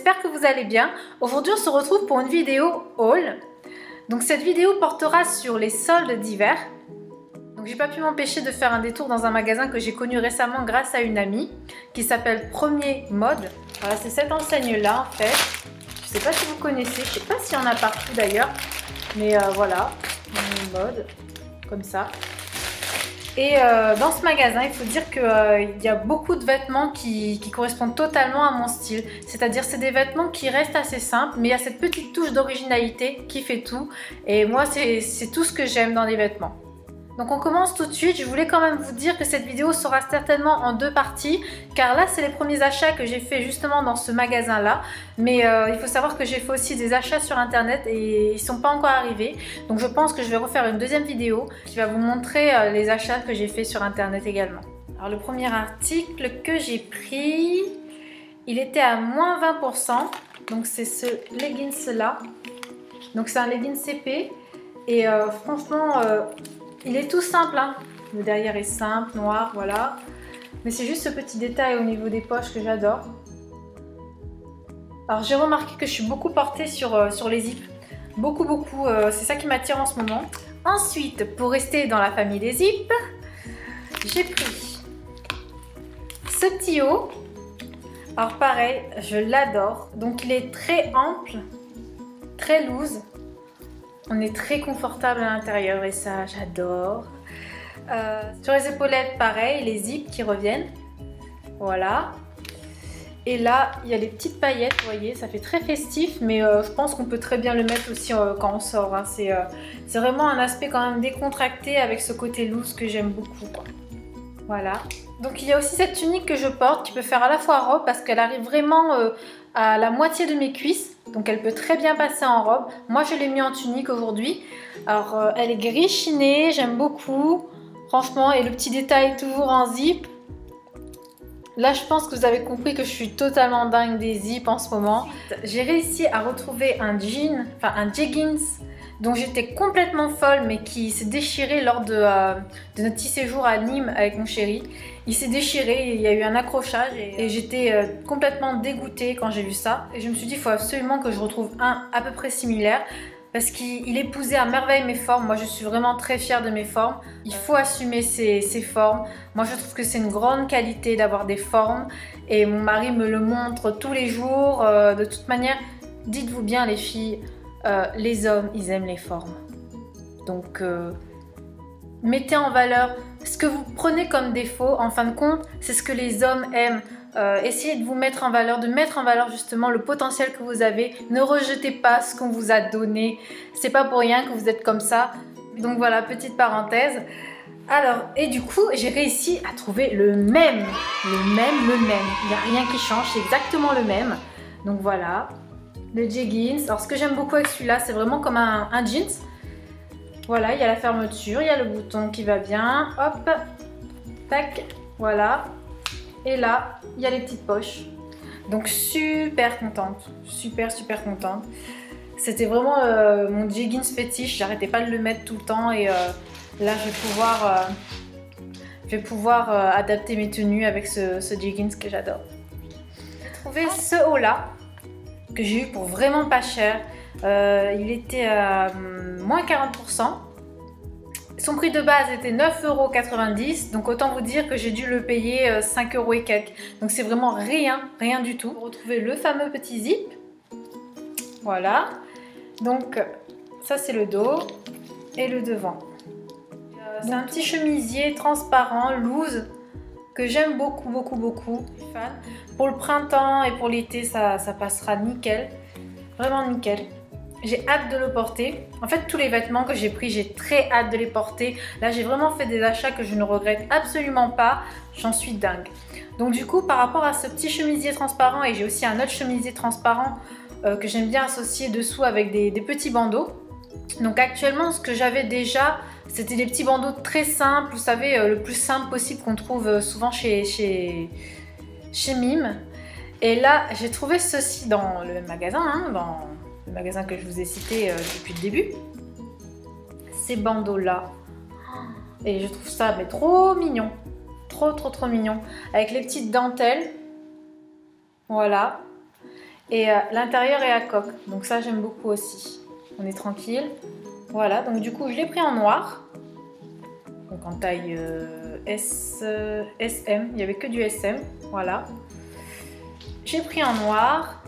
j'espère que vous allez bien. Aujourd'hui on se retrouve pour une vidéo haul. Donc cette vidéo portera sur les soldes d'hiver. Donc j'ai pas pu m'empêcher de faire un détour dans un magasin que j'ai connu récemment grâce à une amie qui s'appelle Premier Mode. Voilà, c'est cette enseigne là en fait. Je sais pas si vous connaissez, je sais pas s'il y en a partout d'ailleurs. Mais voilà, Premier Mode, comme ça. Et dans ce magasin, il faut dire qu'il y a beaucoup de vêtements qui correspondent totalement à mon style. C'est-à-dire c'est des vêtements qui restent assez simples, mais il y a cette petite touche d'originalité qui fait tout. Et moi, c'est tout ce que j'aime dans les vêtements. Donc on commence tout de suite. Je voulais quand même vous dire que cette vidéo sera certainement en deux parties, car là c'est les premiers achats que j'ai fait justement dans ce magasin là, mais il faut savoir que j'ai fait aussi des achats sur internet et ils ne sont pas encore arrivés, donc je pense que je vais refaire une deuxième vidéo qui va vous montrer les achats que j'ai fait sur internet également. Alors le premier article que j'ai pris, il était à moins 20%, donc c'est ce leggings là, donc c'est un leggings CP et franchement il est tout simple, hein. Le derrière est simple, noir, voilà. Mais c'est juste ce petit détail au niveau des poches que j'adore. Alors j'ai remarqué que je suis beaucoup portée sur les zips. Beaucoup. C'est ça qui m'attire en ce moment. Ensuite, pour rester dans la famille des zips, j'ai pris ce petit haut. Alors pareil, je l'adore. Donc il est très ample, très loose. On est très confortable à l'intérieur et ça, j'adore. Sur les épaulettes, pareil, les zips qui reviennent. Voilà. Et là, il y a les petites paillettes, vous voyez, ça fait très festif, mais je pense qu'on peut très bien le mettre aussi quand on sort. Hein. C'est vraiment un aspect quand même décontracté avec ce côté loose que j'aime beaucoup, quoi. Voilà. Donc il y a aussi cette tunique que je porte qui peut faire à la fois robe parce qu'elle arrive vraiment à la moitié de mes cuisses. Donc elle peut très bien passer en robe. Moi je l'ai mis en tunique aujourd'hui. Alors elle est gris chiné, j'aime beaucoup. Franchement, et le petit détail toujours en zip. Là je pense que vous avez compris que je suis totalement dingue des zips en ce moment. J'ai réussi à retrouver un jean, enfin un jeggings dont j'étais complètement folle mais qui s'est déchiré lors de notre petit séjour à Nîmes avec mon chéri. Il s'est déchiré, il y a eu un accrochage et j'étais complètement dégoûtée quand j'ai vu ça. Et je me suis dit il faut absolument que je retrouve un à peu près similaire parce qu'il épousait à merveille mes formes. Moi je suis vraiment très fière de mes formes. Il faut assumer ses formes. Moi je trouve que c'est une grande qualité d'avoir des formes et mon mari me le montre tous les jours. De toute manière, dites-vous bien les filles, les hommes, ils aiment les formes. Donc, mettez en valeur ce que vous prenez comme défaut. En fin de compte, c'est ce que les hommes aiment. Essayez de vous mettre en valeur, de mettre en valeur justement le potentiel que vous avez. Ne rejetez pas ce qu'on vous a donné. C'est pas pour rien que vous êtes comme ça. Donc voilà, petite parenthèse. Alors, et du coup, j'ai réussi à trouver le même. Il n'y a rien qui change, c'est exactement le même. Donc voilà. Le jeggings. Alors ce que j'aime beaucoup avec celui-là, c'est vraiment comme un jeans. Voilà, il y a la fermeture, il y a le bouton qui va bien. Hop, tac, voilà. Et là, il y a les petites poches. Donc super contente, super contente. C'était vraiment mon jeggings fétiche. J'arrêtais pas de le mettre tout le temps et là je vais pouvoir adapter mes tenues avec ce jeggings que j'adore. J'ai trouvé ce haut là que j'ai eu pour vraiment pas cher. Il était à moins 40%. Son prix de base était 9,90 €. Donc autant vous dire que j'ai dû le payer 5 € et quelques. Donc c'est vraiment rien du tout. Vous retrouvez le fameux petit zip. Voilà. Donc ça c'est le dos et le devant. C'est un petit chemisier transparent, loose, que j'aime beaucoup. Je suis fan. Pour le printemps et pour l'été, ça passera nickel. Vraiment nickel. J'ai hâte de le porter. En fait, tous les vêtements que j'ai pris, j'ai très hâte de les porter. Là, j'ai vraiment fait des achats que je ne regrette absolument pas. J'en suis dingue. Donc du coup, par rapport à ce petit chemisier transparent, et j'ai aussi un autre chemisier transparent que j'aime bien associer dessous avec des petits bandeaux. Donc actuellement, ce que j'avais déjà, c'était des petits bandeaux très simples, vous savez, le plus simple possible qu'on trouve souvent chez Mime. Et là, j'ai trouvé ceci dans le magasin, hein, dans le magasin que je vous ai cité depuis le début. Ces bandeaux-là. Et je trouve ça mais trop mignon. Trop mignon. Avec les petites dentelles. Voilà. Et l'intérieur est à coque, donc ça j'aime beaucoup aussi. On est tranquille. Voilà, donc du coup je l'ai pris en noir. Donc en taille SM, il n'y avait que du SM, voilà. J'ai pris en noir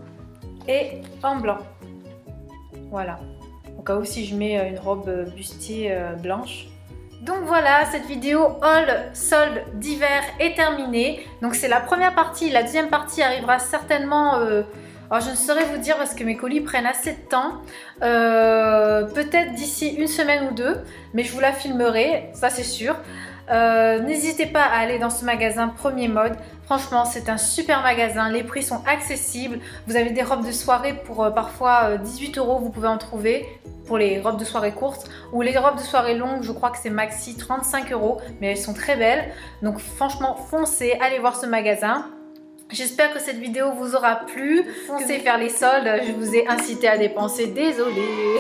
et en blanc. Voilà. Au cas où si je mets une robe bustier blanche. Donc voilà, cette vidéo haul solde d'hiver est terminée. Donc c'est la première partie, la deuxième partie arrivera certainement... alors je ne saurais vous dire parce que mes colis prennent assez de temps. Peut-être d'ici une semaine ou deux, mais je vous la filmerai, ça c'est sûr. N'hésitez pas à aller dans ce magasin Premier Mode. Franchement, c'est un super magasin. Les prix sont accessibles. Vous avez des robes de soirée pour parfois 18 €. Vous pouvez en trouver pour les robes de soirée courtes. Ou les robes de soirée longues, je crois que c'est maxi 35 €. Mais elles sont très belles. Donc franchement, foncez, allez voir ce magasin. J'espère que cette vidéo vous aura plu. Foncez faire les soldes, je vous ai incité à dépenser, désolée.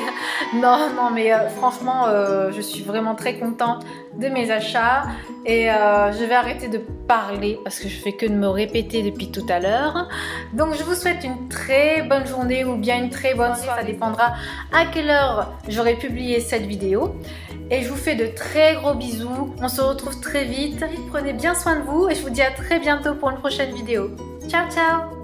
Non, mais franchement, je suis vraiment très contente de mes achats. Et je vais arrêter de parler parce que je fais que de me répéter depuis tout à l'heure. Donc je vous souhaite une très bonne journée ou bien une très bonne soirée. Ça dépendra à quelle heure j'aurai publié cette vidéo. Et je vous fais de très gros bisous. On se retrouve très vite. Prenez bien soin de vous et je vous dis à très bientôt pour une prochaine vidéo. Ciao, ciao!